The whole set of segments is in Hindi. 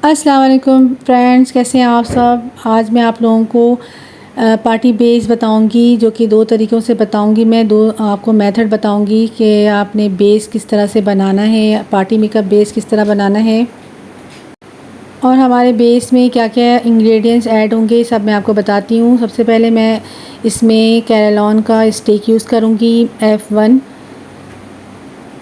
अस्सलाम वालेकुम फ्रेंड्स, कैसे हैं आप सब। आज मैं आप लोगों को पार्टी बेस बताऊंगी, जो कि दो तरीक़ों से बताऊंगी। मैं दो आपको मेथड बताऊंगी कि आपने बेस किस तरह से बनाना है, पार्टी मेकअप बेस किस तरह बनाना है और हमारे बेस में क्या क्या इंग्रेडिएंट्स ऐड होंगे, सब मैं आपको बताती हूँ। सबसे पहले मैं इसमें कैरेलॉन का स्टिक यूज़ करूँगी F1।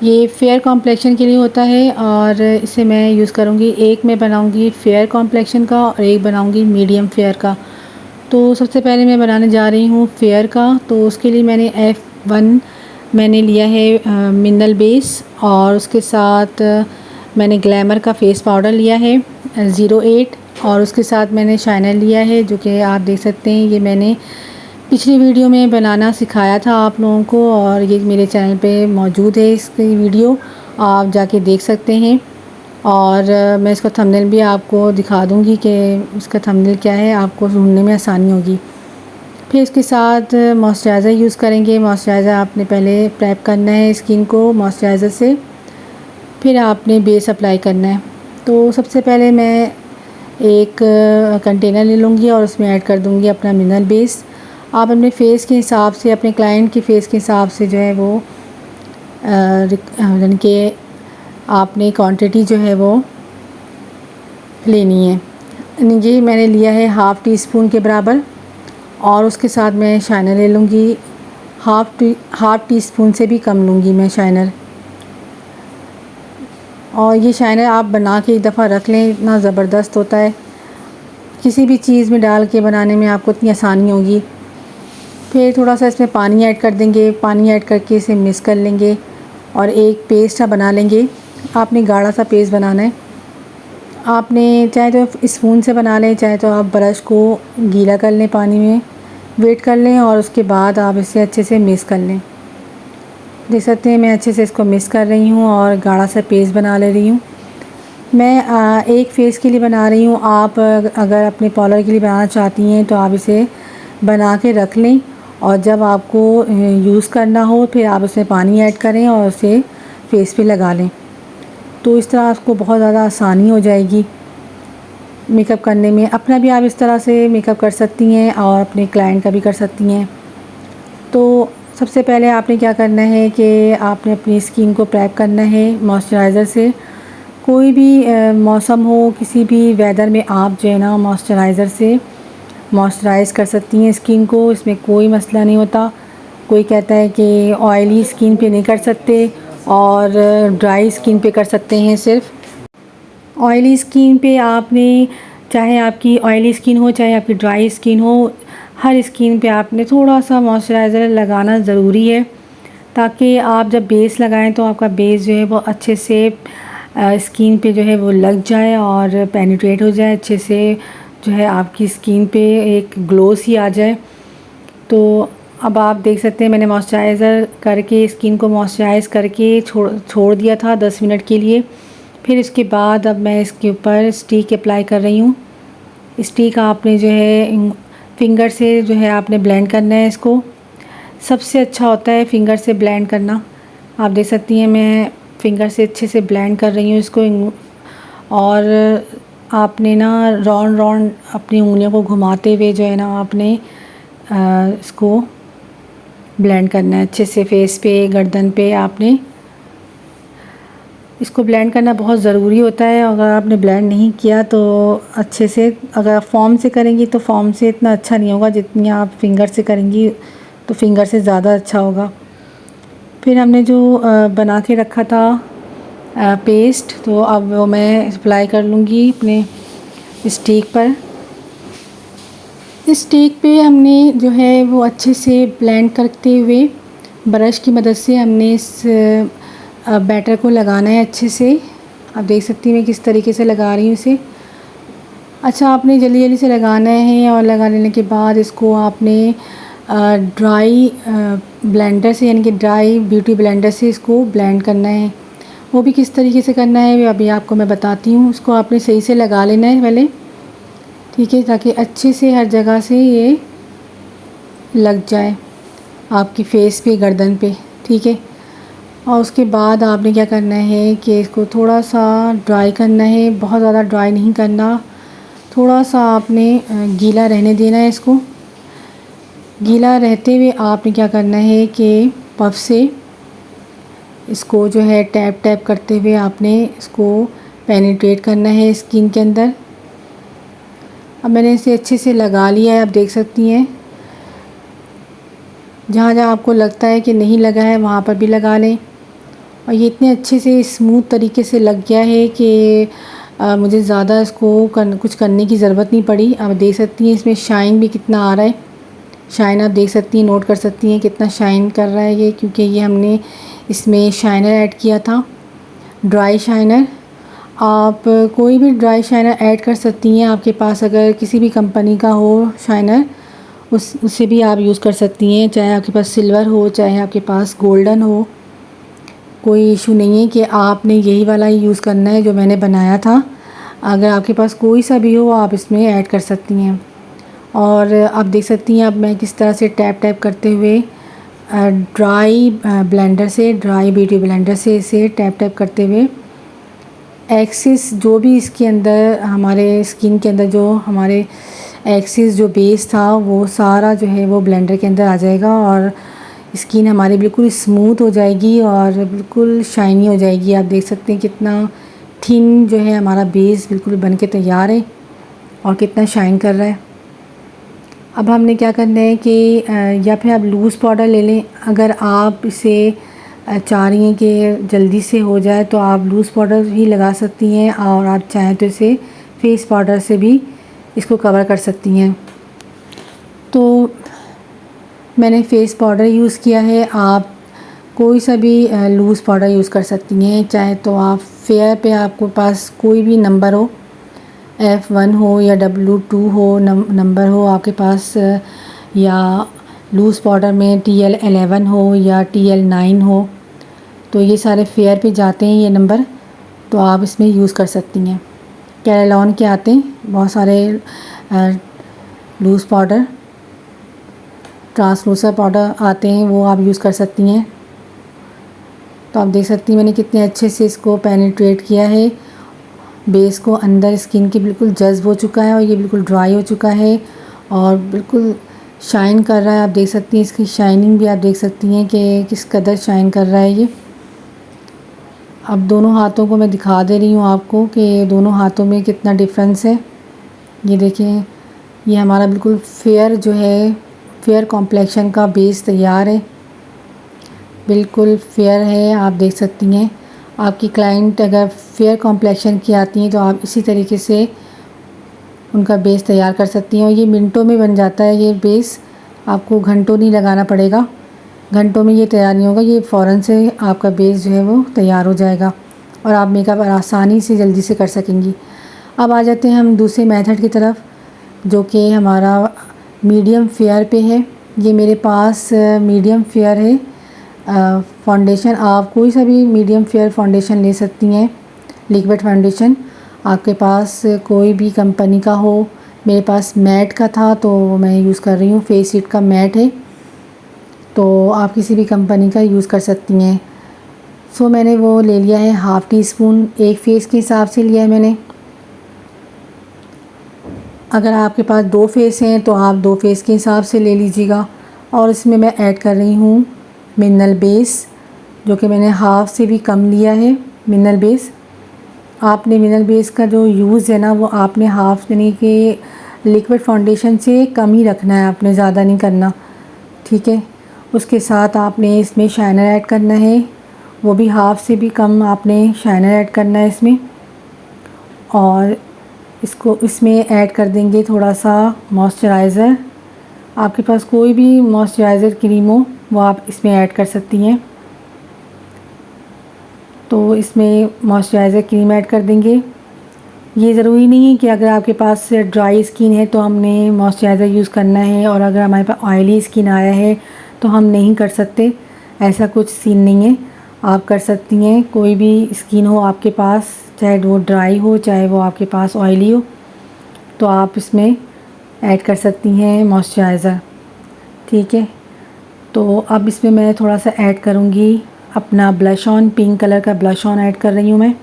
ये फेयर कॉम्प्लेक्शन के लिए होता है और इसे मैं यूज़ करूँगी। एक मैं बनाऊँगी फेयर कॉम्प्लेक्शन का और एक बनाऊँगी मीडियम फेयर का। तो सबसे पहले मैं बनाने जा रही हूँ फेयर का। तो उसके लिए मैंने F1 मैंने लिया है मिनरल बेस, और उसके साथ मैंने ग्लैमर का फेस पाउडर लिया है 08, और उसके साथ मैंने शाइनर लिया है, जो कि आप देख सकते हैं। ये मैंने पिछली वीडियो में बनाना सिखाया था आप लोगों को, और ये मेरे चैनल पे मौजूद है इसकी वीडियो, आप जाके देख सकते हैं। और मैं इसका थंबनेल भी आपको दिखा दूंगी कि इसका थंबनेल क्या है, आपको ढूंढने में आसानी होगी। फिर इसके साथ मॉइस्चराइज़र यूज़ करेंगे। मॉइस्चराइज़र आपने पहले प्रेप करना है स्किन को मॉइस्चराइज़र से, फिर आपने बेस अप्लाई करना है। तो सबसे पहले मैं एक कंटेनर ले लूँगी और उसमें ऐड कर दूँगी अपना मिनरल बेस। आप अपने फ़ेस के हिसाब से, अपने क्लाइंट के फ़ेस के हिसाब से जो है वो यानी कि आपने क्वांटिटी जो है वो लेनी है। ये मैंने लिया है हाफ़ टी स्पून के बराबर, और उसके साथ मैं शाइनर ले लूँगी। हाफ़ टी स्पून से भी कम लूँगी मैं शाइनर। और ये शाइनर आप बना के एक दफ़ा रख लें, इतना ज़बरदस्त होता है। किसी भी चीज़ में डाल के बनाने में आपको इतनी आसानी होगी। फिर थोड़ा सा इसमें पानी ऐड कर देंगे। पानी ऐड करके इसे मिक्स कर लेंगे और एक पेस्ट सा बना लेंगे। आपने गाढ़ा सा पेस्ट बनाना है। आपने चाहे तो स्पून से बना लें, चाहे तो आप ब्रश को गीला कर लें, पानी में वेट कर लें, और उसके बाद आप इसे अच्छे से मिक्स कर लें। देख सकते हैं मैं अच्छे से इसको मिक्स कर रही हूँ और गाढ़ा सा पेस्ट बना ले रही हूँ। मैं एक फ़ेस के लिए बना रही हूँ। आप अगर अपने पार्लर के लिए बनाना चाहती हैं तो आप इसे बना के रख लें, और जब आपको यूज़ करना हो फिर आप उसमें पानी ऐड करें और उसे फ़ेस पे लगा लें। तो इस तरह आपको बहुत ज़्यादा आसानी हो जाएगी मेकअप करने में। अपना भी आप इस तरह से मेकअप कर सकती हैं और अपने क्लाइंट का भी कर सकती हैं। तो सबसे पहले आपने क्या करना है कि आपने अपनी स्किन को प्रेप करना है मॉइस्चराइज़र से। कोई भी मौसम हो, किसी भी वेदर में आप जो है ना मॉइस्चराइज़र से मॉइस्चराइज़ कर सकती हैं स्किन को, इसमें कोई मसला नहीं होता। कोई कहता है कि ऑयली स्किन पे नहीं कर सकते और ड्राई स्किन पे कर सकते हैं। सिर्फ ऑयली स्किन पे आपने, चाहे आपकी ऑयली स्किन हो चाहे आपकी ड्राई स्किन हो, हर स्किन पे आपने थोड़ा सा मॉइस्चराइज़र लगाना ज़रूरी है, ताकि आप जब बेस लगाएं तो आपका बेस जो है वो अच्छे से स्किन पे जो है वो लग जाए और पेनिट्रेट हो जाए अच्छे से, जो है आपकी स्किन पे एक ग्लो सी आ जाए। तो अब आप देख सकते हैं मैंने मॉइस्चराइज़र करके स्किन को मॉइस्चराइज़ करके छोड़ दिया था 10 मिनट के लिए। फिर इसके बाद अब मैं इसके ऊपर स्टिक अप्लाई कर रही हूँ। स्टिक आपने जो है फिंगर से जो है आपने ब्लेंड करना है इसको। सबसे अच्छा होता है फिंगर से ब्लेंड करना। आप देख सकती हैं मैं फिंगर से अच्छे से ब्लेंड कर रही हूँ इसको। और आपने ना राउंड राउंड अपनी उंगलियों को घुमाते हुए जो है ना आपने इसको ब्लेंड करना है अच्छे से फेस पे, गर्दन पे। आपने इसको ब्लेंड करना बहुत ज़रूरी होता है। अगर आपने ब्लेंड नहीं किया तो अच्छे से, अगर फॉर्म से करेंगी तो फॉर्म से इतना अच्छा नहीं होगा, जितनी आप फिंगर से करेंगी तो फिंगर से ज़्यादा अच्छा होगा। फिर हमने जो बना के रखा था पेस्ट, तो अब वो मैं अप्लाई कर लूँगी अपने स्टिक पर। इस स्टिक पे हमने जो है वो अच्छे से ब्लेंड करते हुए ब्रश की मदद से हमने इस बैटर को लगाना है अच्छे से। आप देख सकती हैं मैं किस तरीके से लगा रही हूँ इसे। अच्छा, आपने जल्दी जल्दी से लगाना है, और लगा लेने के बाद इसको आपने ड्राई ब्लेंडर से, यानी कि ड्राई ब्यूटी ब्लेंडर से इसको ब्लेंड करना है। वो भी किस तरीके से करना है अभी आपको मैं बताती हूँ। उसको आपने सही से लगा लेना है पहले, ठीक है, ताकि अच्छे से हर जगह से ये लग जाए आपकी फ़ेस पे, गर्दन पे, ठीक है। और उसके बाद आपने क्या करना है कि इसको थोड़ा सा ड्राई करना है, बहुत ज़्यादा ड्राई नहीं करना, थोड़ा सा आपने गीला रहने देना है। इसको गीला रहते हुए आपने क्या करना है कि पफ से इसको जो है टैप टैप करते हुए आपने इसको पेनिट्रेट करना है स्किन के अंदर। अब मैंने इसे अच्छे से लगा लिया है, आप देख सकती हैं। जहाँ जहाँ आपको लगता है कि नहीं लगा है वहाँ पर भी लगा लें। और ये इतने अच्छे से स्मूथ तरीके से लग गया है कि मुझे ज़्यादा इसको कुछ करने की ज़रूरत नहीं पड़ी। आप देख सकती हैं इसमें शाइन भी कितना आ रहा है। शाइन आप देख सकती हैं, नोट कर सकती हैं कितना शाइन कर रहा है ये, क्योंकि ये हमने इसमें शाइनर ऐड किया था, ड्राई शाइनर। आप कोई भी ड्राई शाइनर ऐड कर सकती हैं। आपके पास अगर किसी भी कंपनी का हो शाइनर, उससे भी आप यूज़ कर सकती हैं, चाहे आपके पास सिल्वर हो चाहे आपके पास गोल्डन हो, कोई इशू नहीं है कि आपने यही वाला ही यूज़ करना है जो मैंने बनाया था। अगर आपके पास कोई सा भी हो आप इसमें ऐड कर सकती हैं। और आप देख सकती हैं अब मैं किस तरह से टैप टैप करते हुए ड्राई ब्यूटी ब्लेंडर से इसे टैप टैप करते हुए एक्सिस जो भी इसके अंदर हमारे स्किन के अंदर जो हमारे एक्सिस जो बेस था वो सारा जो है वो ब्लेंडर के अंदर आ जाएगा और स्किन हमारी बिल्कुल स्मूथ हो जाएगी और बिल्कुल शाइनी हो जाएगी। आप देख सकते हैं कितना थिन जो है हमारा बेस बिल्कुल बन के तैयार है और कितना शाइन कर रहा है। अब हमने क्या करना है कि या फिर आप लूज़ पाउडर ले लें। अगर आप इसे चाह रही हैं कि जल्दी से हो जाए तो आप लूज़ पाउडर भी लगा सकती हैं और आप चाहें तो इसे फेस पाउडर से भी इसको कवर कर सकती हैं। तो मैंने फ़ेस पाउडर यूज़ किया है, आप कोई सा भी लूज़ पाउडर यूज़ कर सकती हैं। चाहे तो आप फेयर पे आपके पास कोई भी नंबर हो, F1 हो या W2 हो नंबर हो आपके पास, या लूज़ पाउडर में TL11 हो या TL9 हो, तो ये सारे फेयर पे जाते हैं ये नंबर, तो आप इसमें यूज़ कर सकती हैं। कैरेलॉन के आते हैं बहुत सारे लूज़ पाउडर, ट्रांसलूसर पाउडर आते हैं, वो आप यूज़ कर सकती हैं। तो आप देख सकती हैं मैंने कितने अच्छे से इसको पेनिट्रेट किया है, बेस को अंदर स्किन के बिल्कुल जज़्ब हो चुका है और ये बिल्कुल ड्राई हो चुका है और बिल्कुल शाइन कर रहा है। आप देख सकती हैं इसकी शाइनिंग भी आप देख सकती हैं कि किस कदर शाइन कर रहा है ये। अब दोनों हाथों को मैं दिखा दे रही हूँ आपको कि दोनों हाथों में कितना डिफरेंस है। ये देखें, ये हमारा बिल्कुल फेयर जो है, फेयर कॉम्प्लेक्शन का बेस तैयार है, बिल्कुल फेयर है। आप देख सकती हैं आपकी क्लाइंट अगर फेयर कॉम्प्लेक्शन की आती हैं तो आप इसी तरीके से उनका बेस तैयार कर सकती हैं और ये मिनटों में बन जाता है। ये बेस आपको घंटों नहीं लगाना पड़ेगा, घंटों में ये तैयार नहीं होगा, ये फ़ौरन से आपका बेस जो है वो तैयार हो जाएगा और आप मेकअप आसानी से जल्दी से कर सकेंगी। अब आ जाते हैं हम दूसरे मेथड की तरफ, जो कि हमारा मीडियम फेयर पे है। ये मेरे पास मीडियम फेयर है फाउंडेशन। आप कोई सा भी मीडियम फेयर फाउंडेशन ले सकती हैं, लिक्विड फाउंडेशन, आपके पास कोई भी कंपनी का हो। मेरे पास मैट का था तो मैं यूज़ कर रही हूँ, फेस इट का मैट है, तो आप किसी भी कंपनी का यूज़ कर सकती हैं। सो मैंने वो ले लिया है हाफ़ टी स्पून, एक फ़ेस के हिसाब से लिया है मैंने। अगर आपके पास 2 फेस हैं तो आप 2 फेस के हिसाब से ले लीजिएगा। और इसमें मैं ऐड कर रही हूँ मिनरल बेस, जो कि मैंने हाफ़ से भी कम लिया है मिनरल बेस। आपने मिनरल बेस का जो यूज़ है ना वो आपने हाफ़ यानी कि लिक्विड फाउंडेशन से कम ही रखना है, आपने ज़्यादा नहीं करना, ठीक है। उसके साथ आपने इसमें शाइनर ऐड करना है, वो भी हाफ़ से भी कम आपने शाइनर ऐड करना है इसमें। और इसको इसमें ऐड कर देंगे थोड़ा सा मॉइस्चराइज़र। आपके पास कोई भी मॉइस्चराइज़र क्रीम हो वो आप इसमें ऐड कर सकती हैं। तो इसमें मॉइस्चराइज़र क्रीम ऐड कर देंगे। ये ज़रूरी नहीं है कि अगर आपके पास ड्राई स्किन है तो हमने मॉइस्चराइज़र यूज़ करना है और अगर हमारे पास ऑयली स्किन आया है तो हम नहीं कर सकते, ऐसा कुछ सीन नहीं है। आप कर सकती हैं, कोई भी स्किन हो आपके पास, चाहे वो ड्राई हो चाहे वो आपके पास ऑयली हो, तो आप इसमें ऐड कर सकती हैं मॉइस्चराइज़र, ठीक है। तो अब इसमें मैं थोड़ा सा ऐड करूँगी अपना ब्लश ऑन, पिंक कलर का ब्लश ऑन ऐड कर रही हूँ मैं।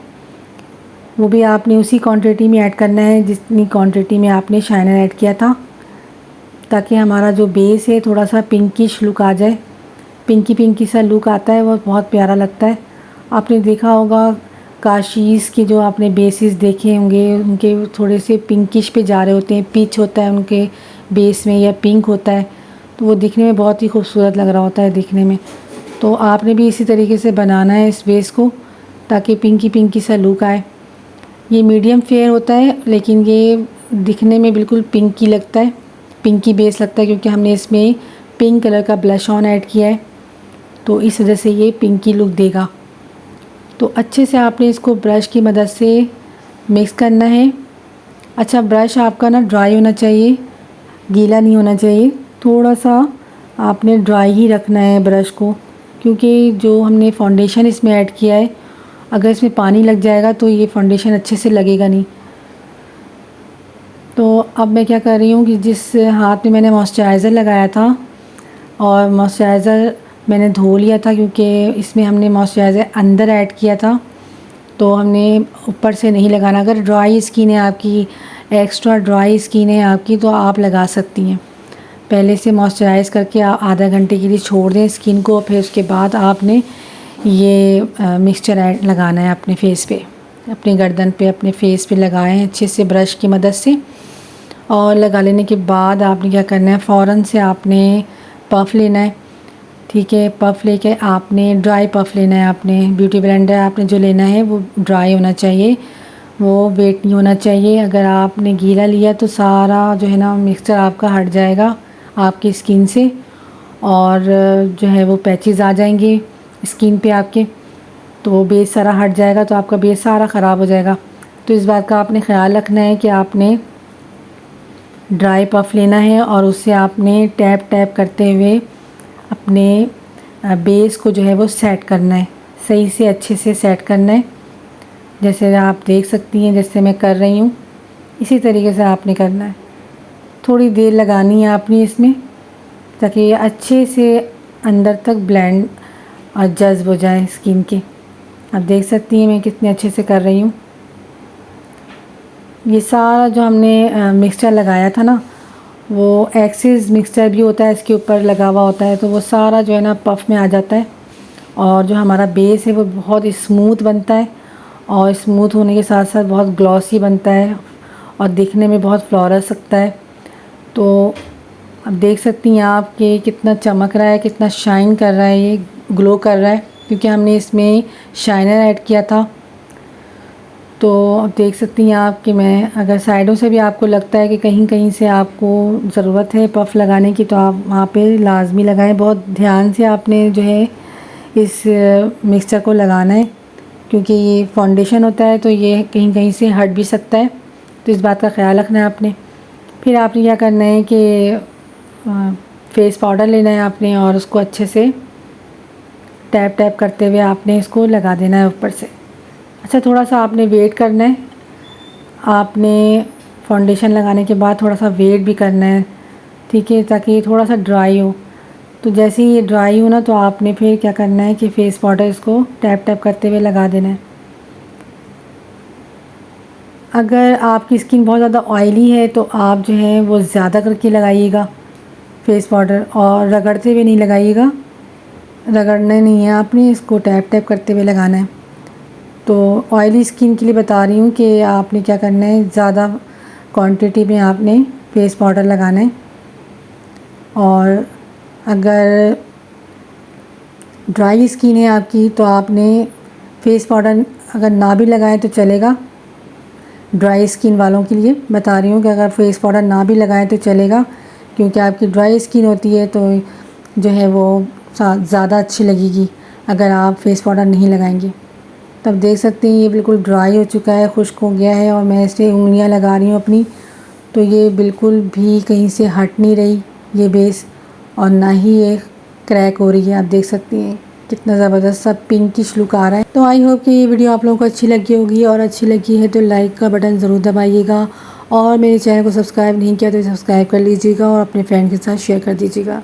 वो भी आपने उसी क्वांटिटी में ऐड करना है जितनी क्वांटिटी में आपने शाइनर ऐड किया था, ताकि हमारा जो बेस है थोड़ा सा पिंकिश लुक आ जाए। पिंकी पिंकी सा लुक आता है, वो बहुत प्यारा लगता है। आपने देखा होगा काशीज़ के जो आपने बेसिस देखे होंगे, उनके थोड़े से पिंकिश पे जा रहे होते हैं, पीच होता है उनके बेस में या पिंक होता है, तो वो दिखने में बहुत ही खूबसूरत लग रहा होता है दिखने में। तो आपने भी इसी तरीके से बनाना है इस बेस को, ताकि पिंकी पिंकी सा लुक आए। ये मीडियम फेयर होता है, लेकिन ये दिखने में बिल्कुल पिंकी लगता है, पिंकी बेस लगता है, क्योंकि हमने इसमें पिंक कलर का ब्लश ऑन ऐड किया है, तो इस वजह से ये पिंकी लुक देगा। तो अच्छे से आपने इसको ब्रश की मदद से मिक्स करना है। अच्छा, ब्रश आपका ना ड्राई होना चाहिए, गीला नहीं होना चाहिए। थोड़ा सा आपने ड्राई ही रखना है ब्रश को, क्योंकि जो हमने फाउंडेशन इसमें ऐड किया है, अगर इसमें पानी लग जाएगा तो ये फाउंडेशन अच्छे से लगेगा नहीं। तो अब मैं क्या कर रही हूँ कि जिस हाथ में मैंने मॉइस्चराइज़र लगाया था, और मॉइस्चराइज़र मैंने धो लिया था, क्योंकि इसमें हमने मॉइस्चराइज़र अंदर ऐड किया था, तो हमने ऊपर से नहीं लगाना। अगर ड्राई स्किन है आपकी, एक्स्ट्रा ड्राई स्किन है आपकी, तो आप लगा सकती हैं। पहले से मॉइस्चराइज़ करके आधा घंटे के लिए छोड़ दें स्किन को, फिर उसके बाद आपने ये मिक्सचर ऐड लगाना है अपने फेस पे, अपने गर्दन पे, अपने फेस पे लगाएं अच्छे से ब्रश की मदद से। और लगा लेने के बाद आपने क्या करना है, फ़ौरन से आपने पफ़ लेना है। ठीक है, पफ़ लेके आपने ड्राई पफ़ लेना है। आपने ब्यूटी ब्लेंडर आपने जो लेना है वो ड्राई होना चाहिए, वो वेट नहीं होना चाहिए। अगर आपने गीला लिया तो सारा जो है ना मिक्सचर आपका हट जाएगा आपकी स्किन से, और जो है वो पैचेस आ जाएंगे स्किन पे आपके, तो वो बेस सारा हट जाएगा, तो आपका बेस सारा ख़राब हो जाएगा। तो इस बात का आपने ख्याल रखना है कि आपने ड्राई पफ़ लेना है, और उससे आपने टैप टैप करते हुए अपने बेस को जो है वो सेट करना है, सही से अच्छे से सेट करना है। जैसे आप देख सकती हैं, जैसे मैं कर रही हूँ, इसी तरीके से आपने करना है। थोड़ी देर लगानी है आपने इसमें, ताकि ये अच्छे से अंदर तक ब्लेंड और जज़्ब हो जाए स्किन के। आप देख सकती हैं मैं कितने अच्छे से कर रही हूँ। ये सारा जो हमने मिक्सचर लगाया था ना, वो एक्सिस मिक्सचर भी होता है, इसके ऊपर लगा हुआ होता है, तो वो सारा जो है ना पफ़ में आ जाता है, और जो हमारा बेस है वो बहुत स्मूथ बनता है, और स्मूथ होने के साथ साथ बहुत ग्लॉसी बनता है, और दिखने में बहुत फ्लॉरस लगता है। तो अब देख सकती हैं आप कि कितना चमक रहा है, कितना शाइन कर रहा है, ये ग्लो कर रहा है, क्योंकि हमने इसमें शाइनर ऐड किया था। तो अब देख सकती हैं आप कि मैं, अगर साइडों से भी आपको लगता है कि कहीं कहीं से आपको ज़रूरत है पफ़ लगाने की, तो आप वहाँ पे लाजमी लगाएं। बहुत ध्यान से आपने जो है इस मिक्सचर को लगाना है, क्योंकि ये फाउंडेशन होता है, तो ये कहीं कहीं से हट भी सकता है, तो इस बात का ख्याल रखना है आपने। फिर आपने क्या करना है कि फेस पाउडर लेना है आपने, और उसको अच्छे से टैप टैप करते हुए आपने इसको लगा देना है ऊपर से। अच्छा, थोड़ा सा आपने वेट करना है, आपने फाउंडेशन लगाने के बाद थोड़ा सा वेट भी करना है, ठीक है, ताकि ये थोड़ा सा ड्राई हो। तो जैसे ही ये ड्राई हो ना, तो आपने फिर क्या करना है कि फेस पाउडर इसको टैप टैप करते हुए लगा देना है। अगर आपकी स्किन बहुत ज़्यादा ऑयली है तो आप जो है वो ज़्यादा करके लगाइएगा फेस पाउडर, और रगड़ते हुए नहीं लगाइएगा, रगड़ना नहीं है आपने, इसको टैप टैप करते हुए लगाना है। तो ऑयली स्किन के लिए बता रही हूँ कि आपने क्या करना है, ज़्यादा क्वांटिटी में आपने फेस पाउडर लगाना है। और अगर ड्राई स्किन है आपकी, तो आपने फेस पाउडर अगर ना भी लगाएं तो चलेगा। ड्राई स्किन वालों के लिए बता रही हूँ कि अगर फेस पाउडर ना भी लगाएं तो चलेगा, क्योंकि आपकी ड्राई स्किन होती है, तो जो है वो ज़्यादा अच्छी लगेगी अगर आप फेस पाउडर नहीं लगाएंगे। तब देख सकते हैं ये बिल्कुल ड्राई हो चुका है, खुश्क हो गया है, और मैं इसे उंगलियां लगा रही हूँ अपनी, तो ये बिल्कुल भी कहीं से हट नहीं रही ये बेस, और ना ही ये क्रैक हो रही है। आप देख सकती हैं कितना ज़बरदस्त सा पिंकिश लुक आ रहा है। तो आई होप कि ये वीडियो आप लोगों को अच्छी लगी होगी, और अच्छी लगी है तो लाइक का बटन ज़रूर दबाइएगा, और मेरे चैनल को सब्सक्राइब नहीं किया तो सब्सक्राइब कर लीजिएगा, और अपने फ्रेंड के साथ शेयर कर दीजिएगा।